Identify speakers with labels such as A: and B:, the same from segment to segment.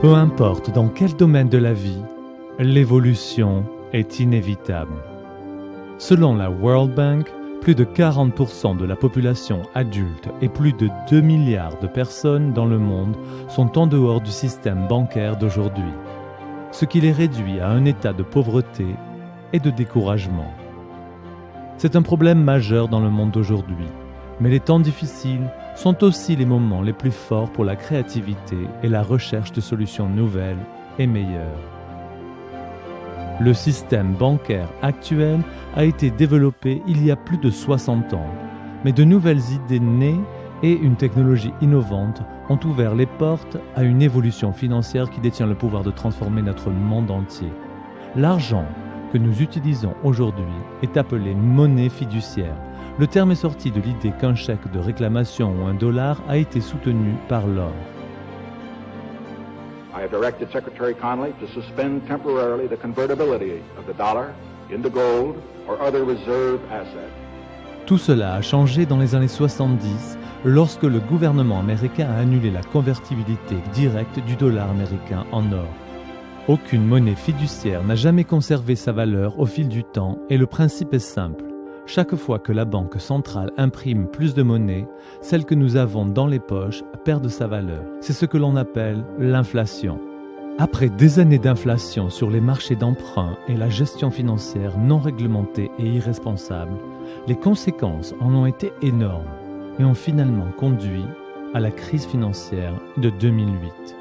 A: Peu importe dans quel domaine de la vie, l'évolution est inévitable. Selon la World Bank, plus de 40% de la population adulte et plus de 2 milliards de personnes dans le monde sont en dehors du système bancaire d'aujourd'hui, ce qui les réduit à un état de pauvreté et de découragement. C'est un problème majeur dans le monde d'aujourd'hui, mais les temps difficiles sont aussi les moments les plus forts pour la créativité et la recherche de solutions nouvelles et meilleures. Le système bancaire actuel a été développé il y a plus de 60 ans, mais de nouvelles idées nées et une technologie innovante ont ouvert les portes à une évolution financière qui détient le pouvoir de transformer notre monde entier. L'argent que nous utilisons aujourd'hui est appelé monnaie fiduciaire. Le terme est sorti de l'idée qu'un chèque de réclamation ou $1 a été soutenu par l'or.
B: I have directed Secretary Connally to suspend temporarily the convertibility of the dollar into gold or other reserve assets.
A: Tout cela a changé dans les années 70 lorsque le gouvernement américain a annulé la convertibilité directe du dollar américain en or. Aucune monnaie fiduciaire n'a jamais conservé sa valeur au fil du temps et le principe est simple. Chaque fois que la banque centrale imprime plus de monnaie, celle que nous avons dans les poches perd de sa valeur. C'est ce que l'on appelle l'inflation. Après des années d'inflation sur les marchés d'emprunt et la gestion financière non réglementée et irresponsable, les conséquences en ont été énormes et ont finalement conduit à la crise financière de 2008.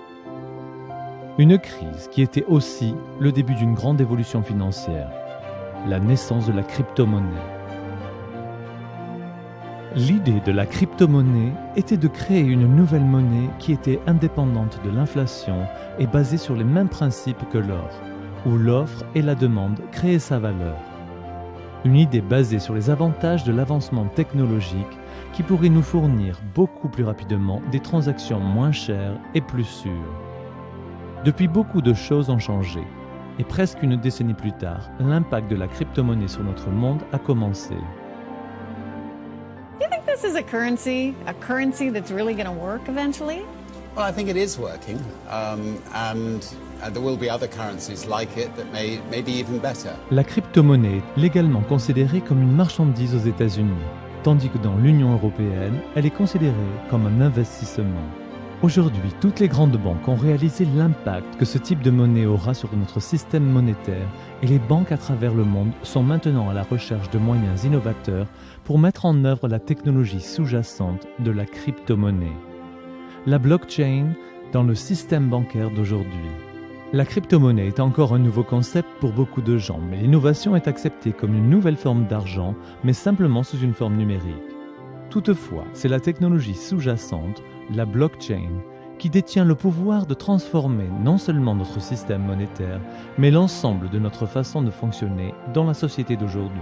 A: Une crise qui était aussi le début d'une grande évolution financière, la naissance de la crypto-monnaie. L'idée de la crypto-monnaie était de créer une nouvelle monnaie qui était indépendante de l'inflation et basée sur les mêmes principes que l'or, où l'offre et la demande créaient sa valeur. Une idée basée sur les avantages de l'avancement technologique qui pourrait nous fournir beaucoup plus rapidement des transactions moins chères et plus sûres. Depuis, beaucoup de choses ont changé, et presque une décennie plus tard, l'impact de la crypto-monnaie sur notre monde a commencé.
C: Do you think this is a currency that's really going to work eventually?
D: Well, I think it is working, and there will be other currencies like it that may be even better.
A: La crypto-monnaie est légalement considérée comme une marchandise aux États-Unis, tandis que dans l'Union européenne, elle est considérée comme un investissement. Aujourd'hui, toutes les grandes banques ont réalisé l'impact que ce type de monnaie aura sur notre système monétaire et les banques à travers le monde sont maintenant à la recherche de moyens innovateurs pour mettre en œuvre la technologie sous-jacente de la crypto-monnaie. La blockchain dans le système bancaire d'aujourd'hui. La crypto-monnaie est encore un nouveau concept pour beaucoup de gens, mais l'innovation est acceptée comme une nouvelle forme d'argent, mais simplement sous une forme numérique. Toutefois, c'est la technologie sous-jacente, la blockchain, qui détient le pouvoir de transformer non seulement notre système monétaire, mais l'ensemble de notre façon de fonctionner dans la société d'aujourd'hui.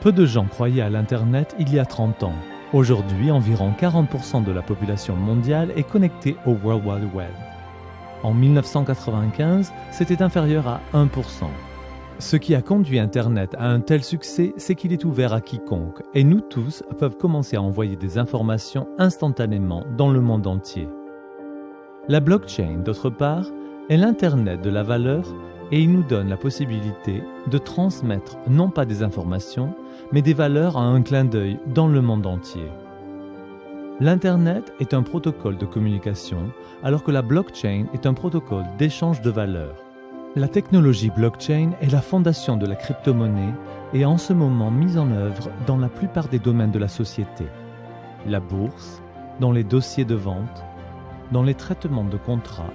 A: Peu de gens croyaient à l'Internet il y a 30 ans. Aujourd'hui, environ 40% de la population mondiale est connectée au World Wide Web. En 1995, c'était inférieur à 1%. Ce qui a conduit Internet à un tel succès, c'est qu'il est ouvert à quiconque, et nous tous peuvent commencer à envoyer des informations instantanément dans le monde entier. La blockchain, d'autre part, est l'Internet de la valeur et il nous donne la possibilité de transmettre non pas des informations, mais des valeurs à un clin d'œil dans le monde entier. L'Internet est un protocole de communication, alors que la blockchain est un protocole d'échange de valeurs. La technologie blockchain est la fondation de la crypto-monnaie et est en ce moment mise en œuvre dans la plupart des domaines de la société. La bourse, dans les dossiers de vente, dans les traitements de contrats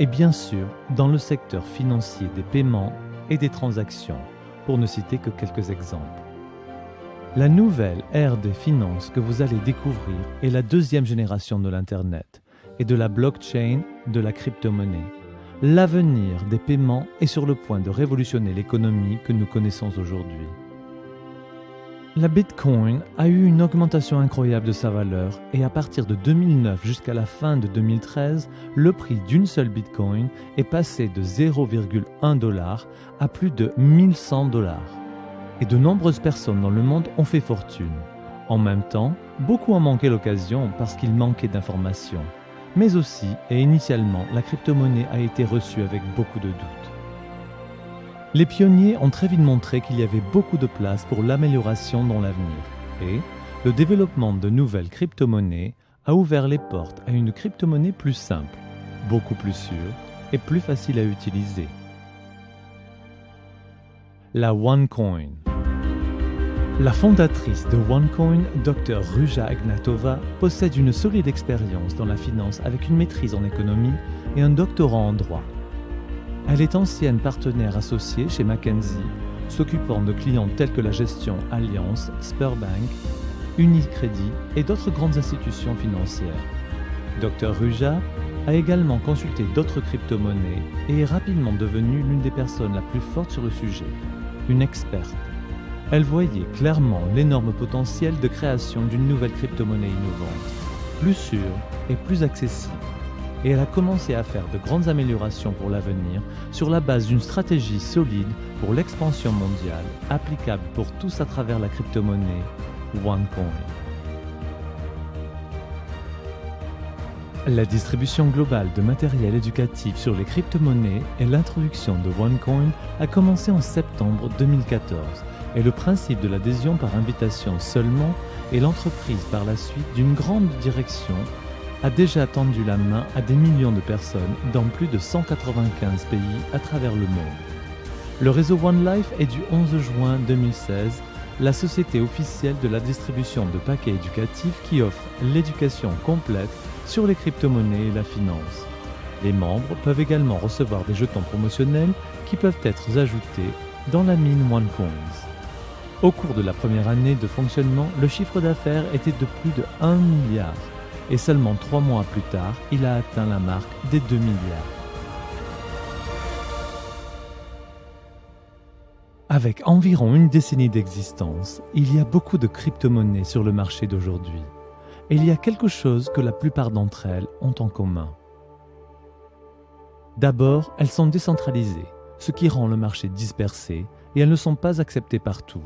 A: et bien sûr dans le secteur financier des paiements et des transactions, pour ne citer que quelques exemples. La nouvelle ère des finances que vous allez découvrir est la deuxième génération de l'Internet et de la blockchain de la crypto-monnaie. L'avenir des paiements est sur le point de révolutionner l'économie que nous connaissons aujourd'hui. La Bitcoin a eu une augmentation incroyable de sa valeur et à partir de 2009 jusqu'à la fin de 2013, le prix d'une seule Bitcoin est passé de 0,1$ à plus de 1100$. Et de nombreuses personnes dans le monde ont fait fortune. En même temps, beaucoup ont manqué l'occasion parce qu'ils manquaient d'informations. mais aussi et initialement la crypto-monnaie a été reçue avec beaucoup de doutes. Les pionniers ont très vite montré qu'il y avait beaucoup de place pour l'amélioration dans l'avenir et le développement de nouvelles crypto-monnaies a ouvert les portes à une crypto-monnaie plus simple, beaucoup plus sûre et plus facile à utiliser. La OneCoin. La fondatrice de OneCoin, Dr Ruja Ignatova, possède une solide expérience dans la finance avec une maîtrise en économie et un doctorat en droit. Elle est ancienne partenaire associée chez McKinsey, s'occupant de clients tels que la gestion Allianz, Sberbank, Unicredit et d'autres grandes institutions financières. Dr Ruja a également consulté d'autres crypto-monnaies et est rapidement devenue l'une des personnes la plus forte sur le sujet, une experte. Elle voyait clairement l'énorme potentiel de création d'une nouvelle crypto-monnaie innovante, plus sûre et plus accessible. Et elle a commencé à faire de grandes améliorations pour l'avenir sur la base d'une stratégie solide pour l'expansion mondiale, applicable pour tous à travers la crypto-monnaie OneCoin. La distribution globale de matériel éducatif sur les crypto-monnaies et l'introduction de OneCoin a commencé en septembre 2014 et le principe de l'adhésion par invitation seulement et l'entreprise par la suite d'une grande direction a déjà tendu la main à des millions de personnes dans plus de 195 pays à travers le monde. Le réseau OneLife est du 11 juin 2016 la société officielle de la distribution de paquets éducatifs qui offre l'éducation complète sur les crypto-monnaies et la finance. Les membres peuvent également recevoir des jetons promotionnels qui peuvent être ajoutés dans la mine OneCoins. Au cours de la première année de fonctionnement, le chiffre d'affaires était de plus de 1 milliard et seulement 3 mois plus tard, il a atteint la marque des 2 milliards. Avec environ une décennie d'existence, il y a beaucoup de crypto-monnaies sur le marché d'aujourd'hui. Et il y a quelque chose que la plupart d'entre elles ont en commun. D'abord, elles sont décentralisées, ce qui rend le marché dispersé et elles ne sont pas acceptées partout.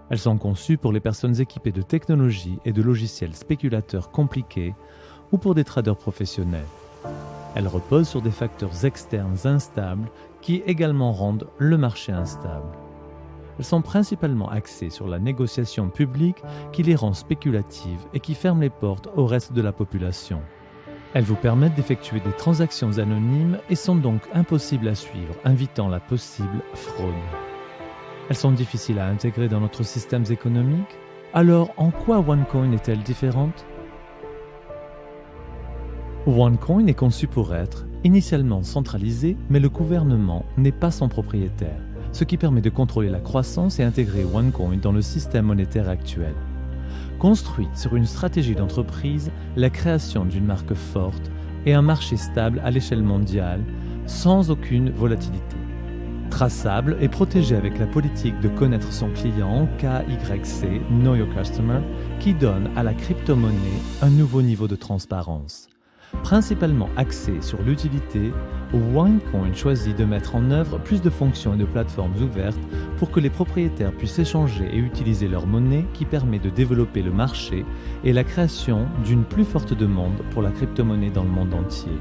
A: Elles sont conçues pour les personnes équipées de technologies et de logiciels spéculateurs compliqués ou pour des traders professionnels. Elles reposent sur des facteurs externes instables qui également rendent le marché instable. Elles sont principalement axées sur la négociation publique qui les rend spéculatives et qui ferme les portes au reste de la population. Elles vous permettent d'effectuer des transactions anonymes et sont donc impossibles à suivre, invitant la possible fraude. Elles sont difficiles à intégrer dans notre système économique. Alors, en quoi OneCoin est-elle différente ? OneCoin est conçu pour être initialement centralisé, mais le gouvernement n'est pas son propriétaire, ce qui permet de contrôler la croissance et intégrer OneCoin dans le système monétaire actuel. Construite sur une stratégie d'entreprise, la création d'une marque forte et un marché stable à l'échelle mondiale, sans aucune volatilité. Traçable et protégé avec la politique de connaître son client, KYC, Know Your Customer, qui donne à la crypto-monnaie un nouveau niveau de transparence. Principalement axé sur l'utilité, OneCoin choisit de mettre en œuvre plus de fonctions et de plateformes ouvertes pour que les propriétaires puissent échanger et utiliser leur monnaie qui permet de développer le marché et la création d'une plus forte demande pour la crypto-monnaie dans le monde entier.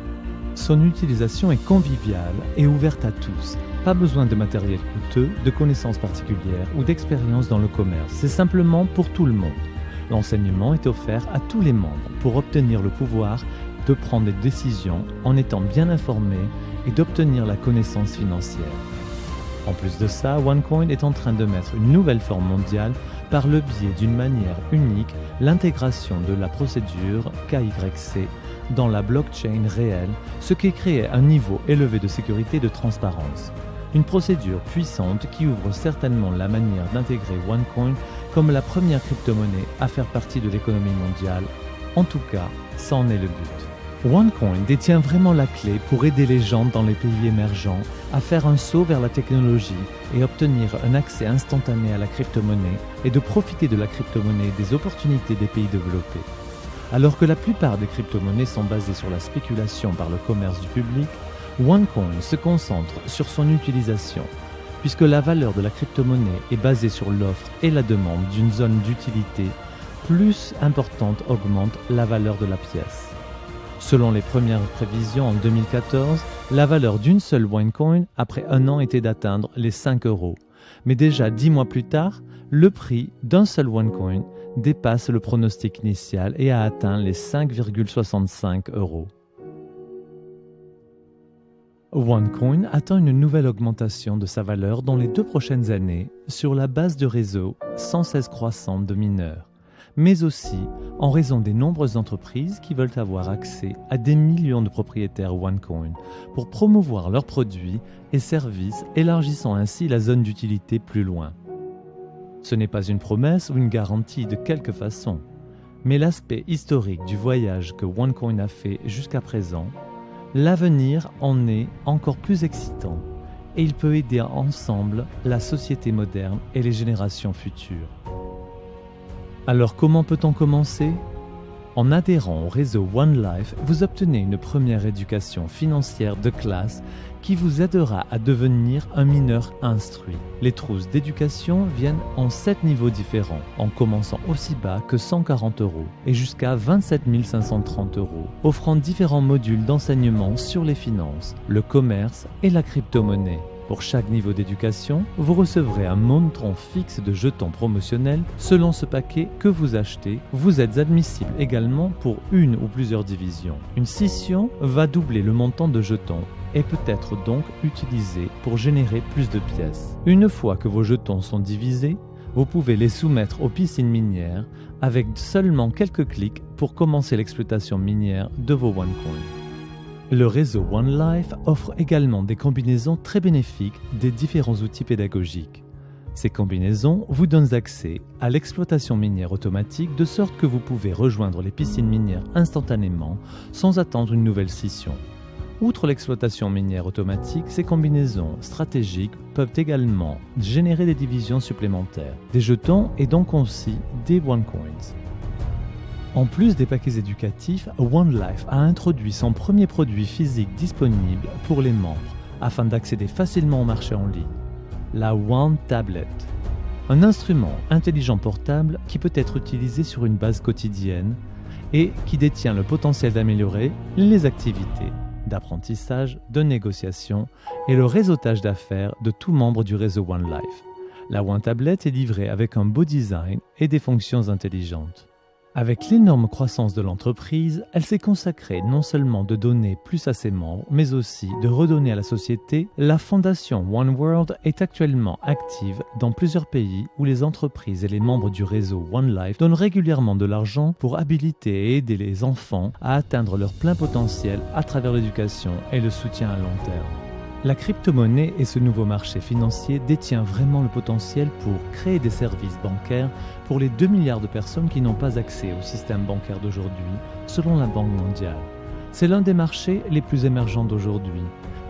A: Son utilisation est conviviale et ouverte à tous. Pas besoin de matériel coûteux, de connaissances particulières ou d'expérience dans le commerce. C'est simplement pour tout le monde. L'enseignement est offert à tous les membres pour obtenir le pouvoir de prendre des décisions en étant bien informés et d'obtenir la connaissance financière. En plus de ça, OneCoin est en train de mettre une nouvelle forme mondiale par le biais d'une manière unique, l'intégration de la procédure KYC dans la blockchain réelle, ce qui crée un niveau élevé de sécurité et de transparence. Une procédure puissante qui ouvre certainement la manière d'intégrer OneCoin comme la première crypto-monnaie à faire partie de l'économie mondiale. En tout cas, ça en est le but. OneCoin détient vraiment la clé pour aider les gens dans les pays émergents à faire un saut vers la technologie et obtenir un accès instantané à la crypto-monnaie et de profiter de la crypto-monnaie et des opportunités des pays développés. Alors que la plupart des crypto-monnaies sont basées sur la spéculation par le commerce du public, OneCoin se concentre sur son utilisation, puisque la valeur de la crypto-monnaie est basée sur l'offre et la demande d'une zone d'utilité plus importante augmente la valeur de la pièce. Selon les premières prévisions en 2014, la valeur d'une seule OneCoin après un an était d'atteindre les 5 €. Mais déjà 10 mois plus tard, le prix d'un seul OneCoin dépasse le pronostic initial et a atteint les 5,65 €. OneCoin attend une nouvelle augmentation de sa valeur dans les 2 prochaines années sur la base de réseaux sans cesse croissante de mineurs, mais aussi en raison des nombreuses entreprises qui veulent avoir accès à des millions de propriétaires OneCoin pour promouvoir leurs produits et services, élargissant ainsi la zone d'utilité plus loin. Ce n'est pas une promesse ou une garantie de quelque façon, mais l'aspect historique du voyage que OneCoin a fait jusqu'à présent, l'avenir en est encore plus excitant et il peut aider ensemble la société moderne et les générations futures. Alors comment peut-on commencer ? En adhérant au réseau One Life, vous obtenez une première éducation financière de classe qui vous aidera à devenir un mineur instruit. Les trousses d'éducation viennent en 7 niveaux différents, en commençant aussi bas que 140 € et jusqu'à 27 530 €, offrant différents modules d'enseignement sur les finances, le commerce et la crypto-monnaie. Pour chaque niveau d'éducation, vous recevrez un montant fixe de jetons promotionnels selon ce paquet que vous achetez. Vous êtes admissible également pour une ou plusieurs divisions. Une scission va doubler le montant de jetons et peut être donc utilisée pour générer plus de pièces. Une fois que vos jetons sont divisés, vous pouvez les soumettre aux piscines minières avec seulement quelques clics pour commencer l'exploitation minière de vos OneCoin. Le réseau One Life offre également des combinaisons très bénéfiques des différents outils pédagogiques. Ces combinaisons vous donnent accès à l'exploitation minière automatique de sorte que vous pouvez rejoindre les piscines minières instantanément sans attendre une nouvelle scission. Outre l'exploitation minière automatique, ces combinaisons stratégiques peuvent également générer des divisions supplémentaires, des jetons et donc aussi des OneCoins. En plus des paquets éducatifs, One Life a introduit son premier produit physique disponible pour les membres afin d'accéder facilement au marché en ligne, la One Tablet. Un instrument intelligent portable qui peut être utilisé sur une base quotidienne et qui détient le potentiel d'améliorer les activités d'apprentissage, de négociation et le réseautage d'affaires de tout membre du réseau One Life. La One Tablet est livrée avec un beau design et des fonctions intelligentes. Avec l'énorme croissance de l'entreprise, elle s'est consacrée non seulement de donner plus à ses membres, mais aussi de redonner à la société. La fondation One World est actuellement active dans plusieurs pays où les entreprises et les membres du réseau One Life donnent régulièrement de l'argent pour habiliter et aider les enfants à atteindre leur plein potentiel à travers l'éducation et le soutien à long terme. La crypto-monnaie et ce nouveau marché financier détient vraiment le potentiel pour créer des services bancaires pour les 2 milliards de personnes qui n'ont pas accès au système bancaire d'aujourd'hui, selon la Banque mondiale. C'est l'un des marchés les plus émergents d'aujourd'hui,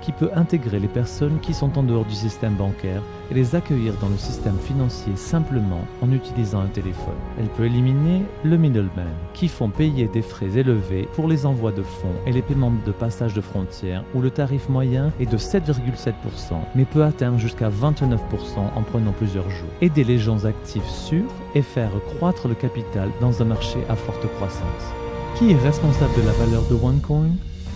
A: qui peut intégrer les personnes qui sont en dehors du système bancaire et les accueillir dans le système financier simplement en utilisant un téléphone. Elle peut éliminer le middleman, qui font payer des frais élevés pour les envois de fonds et les paiements de passage de frontières, où le tarif moyen est de 7,7%, mais peut atteindre jusqu'à 29% en prenant plusieurs jours. Aider les gens actifs sûrs et faire croître le capital dans un marché à forte croissance. Qui est responsable de la valeur de OneCoin ?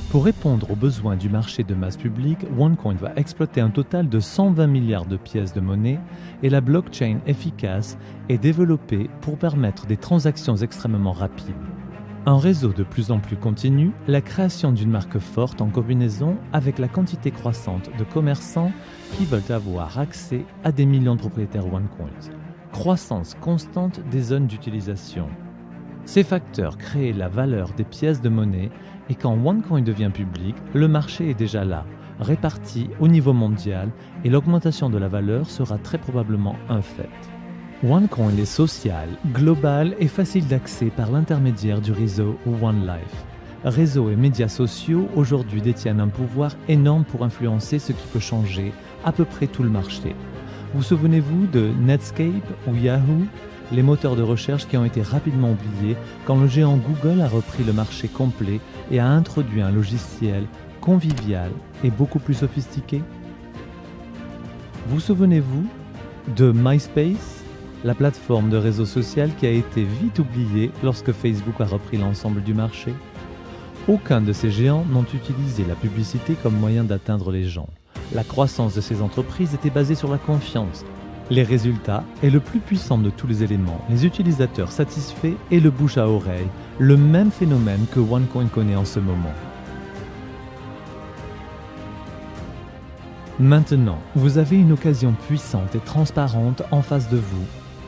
A: Pour répondre aux besoins du marché de masse publique, OneCoin va exploiter un total de 120 milliards de pièces de monnaie et la blockchain efficace est développée pour permettre des transactions extrêmement rapides. Un réseau de plus en plus continu, la création d'une marque forte en combinaison avec la quantité croissante de commerçants qui veulent avoir accès à des millions de propriétaires OneCoin. Croissance constante des zones d'utilisation. Ces facteurs créent la valeur des pièces de monnaie et quand OneCoin devient public, le marché est déjà là, réparti au niveau mondial et l'augmentation de la valeur sera très probablement un fait. OneCoin est social, global et facile d'accès par l'intermédiaire du réseau One Life. Réseaux et médias sociaux aujourd'hui détiennent un pouvoir énorme pour influencer ce qui peut changer à peu près tout le marché. Vous souvenez-vous de Netscape ou Yahoo ? Les moteurs de recherche qui ont été rapidement oubliés quand le géant Google a repris le marché complet et a introduit un logiciel convivial et beaucoup plus sophistiqué. Vous souvenez-vous de MySpace, la plateforme de réseau social qui a été vite oubliée lorsque Facebook a repris l'ensemble du marché ? Aucun de ces géants n'ont utilisé la publicité comme moyen d'atteindre les gens. La croissance de ces entreprises était basée sur la confiance. Les résultats est le plus puissant de tous les éléments, les utilisateurs satisfaits et le bouche à oreille, le même phénomène que OneCoin connaît en ce moment. Maintenant, vous avez une occasion puissante et transparente en face de vous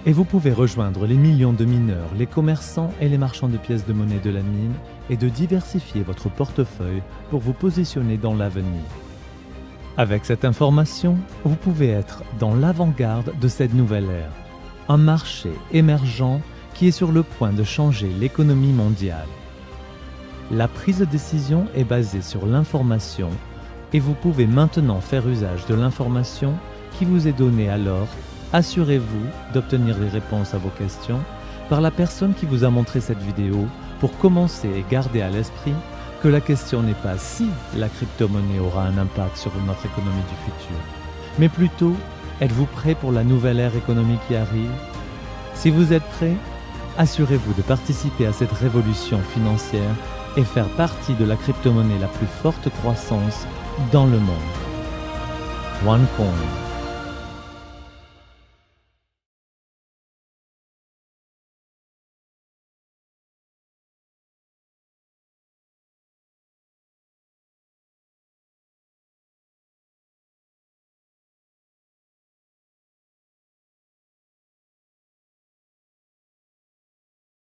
A: et vous pouvez rejoindre les millions de mineurs, les commerçants et les marchands de pièces de monnaie de la mine et de diversifier votre portefeuille pour vous positionner dans l'avenir. Avec cette information, vous pouvez être dans l'avant-garde de cette nouvelle ère, un marché émergent qui est sur le point de changer l'économie mondiale. La prise de décision est basée sur l'information et vous pouvez maintenant faire usage de l'information qui vous est donnée alors. Assurez-vous d'obtenir des réponses à vos questions par la personne qui vous a montré cette vidéo pour commencer et garder à l'esprit que la question n'est pas si la crypto-monnaie aura un impact sur notre économie du futur, mais plutôt, êtes-vous prêt pour la nouvelle ère économique qui arrive? Si vous êtes prêt, assurez-vous de participer à cette révolution financière et faire partie de la crypto-monnaie la plus forte croissance dans le monde. OneCoin.